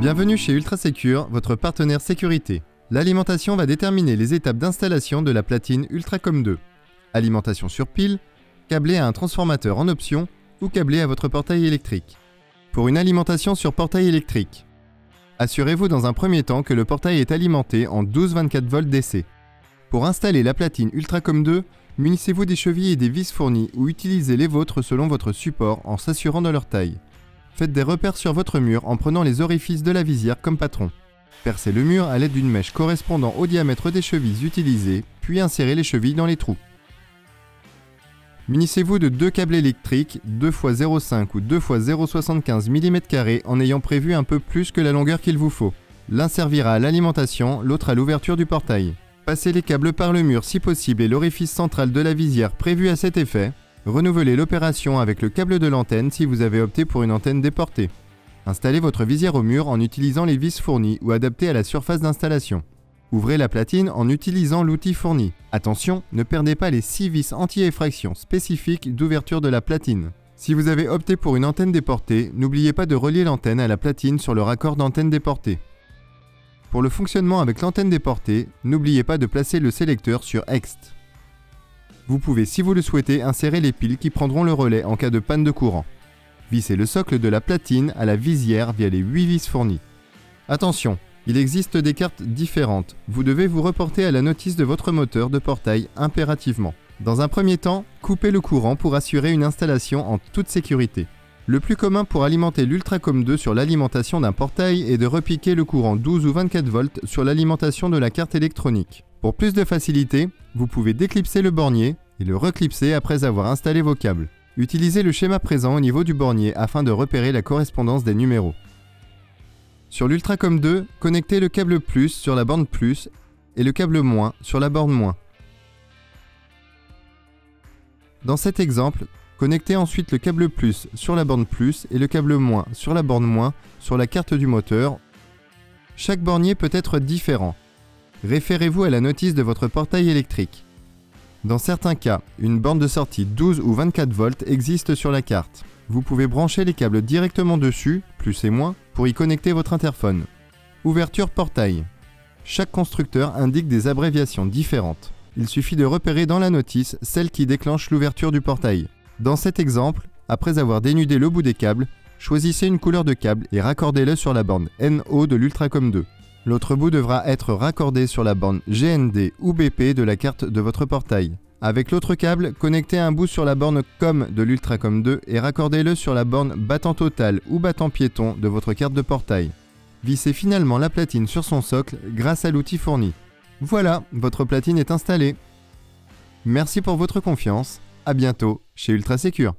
Bienvenue chez UltraSecure, votre partenaire sécurité. L'alimentation va déterminer les étapes d'installation de la platine Ultracom 2. Alimentation sur pile, câblée à un transformateur en option ou câblée à votre portail électrique. Pour une alimentation sur portail électrique, assurez-vous dans un premier temps que le portail est alimenté en 12-24 volts DC. Pour installer la platine Ultracom 2, munissez-vous des chevilles et des vis fournies ou utilisez les vôtres selon votre support en s'assurant de leur taille. Faites des repères sur votre mur en prenant les orifices de la visière comme patron. Percez le mur à l'aide d'une mèche correspondant au diamètre des chevilles utilisées, puis insérez les chevilles dans les trous. Munissez-vous de deux câbles électriques 2x0,5 ou 2x0,75 mm² en ayant prévu un peu plus que la longueur qu'il vous faut. L'un servira à l'alimentation, l'autre à l'ouverture du portail. Passez les câbles par le mur si possible et l'orifice central de la visière prévu à cet effet. Renouvelez l'opération avec le câble de l'antenne si vous avez opté pour une antenne déportée. Installez votre visière au mur en utilisant les vis fournies ou adaptées à la surface d'installation. Ouvrez la platine en utilisant l'outil fourni. Attention, ne perdez pas les 6 vis anti-effraction spécifiques d'ouverture de la platine. Si vous avez opté pour une antenne déportée, n'oubliez pas de relier l'antenne à la platine sur le raccord d'antenne déportée. Pour le fonctionnement avec l'antenne déportée, n'oubliez pas de placer le sélecteur sur EXT. Vous pouvez, si vous le souhaitez, insérer les piles qui prendront le relais en cas de panne de courant. Vissez le socle de la platine à la visière via les 8 vis fournies. Attention, il existe des cartes différentes. Vous devez vous reporter à la notice de votre moteur de portail impérativement. Dans un premier temps, coupez le courant pour assurer une installation en toute sécurité. Le plus commun pour alimenter l'Ultracom 2 sur l'alimentation d'un portail est de repiquer le courant 12 ou 24 volts sur l'alimentation de la carte électronique. Pour plus de facilité, vous pouvez déclipser le bornier et le reclipser après avoir installé vos câbles. Utilisez le schéma présent au niveau du bornier afin de repérer la correspondance des numéros. Sur l'Ultracom 2, connectez le câble plus sur la borne plus et le câble moins sur la borne moins. Dans cet exemple, connectez ensuite le câble plus sur la borne plus et le câble moins sur la borne moins sur la carte du moteur. Chaque bornier peut être différent. Référez-vous à la notice de votre portail électrique. Dans certains cas, une borne de sortie 12 ou 24 volts existe sur la carte. Vous pouvez brancher les câbles directement dessus, plus et moins, pour y connecter votre interphone. Ouverture portail. Chaque constructeur indique des abréviations différentes. Il suffit de repérer dans la notice celle qui déclenche l'ouverture du portail. Dans cet exemple, après avoir dénudé le bout des câbles, choisissez une couleur de câble et raccordez-le sur la borne NO de l'Ultracom 2. L'autre bout devra être raccordé sur la borne GND ou BP de la carte de votre portail. Avec l'autre câble, connectez un bout sur la borne COM de l'Ultracom 2 et raccordez-le sur la borne battant total ou battant piéton de votre carte de portail. Vissez finalement la platine sur son socle grâce à l'outil fourni. Voilà, votre platine est installée. Merci pour votre confiance. À bientôt chez UltraSecure.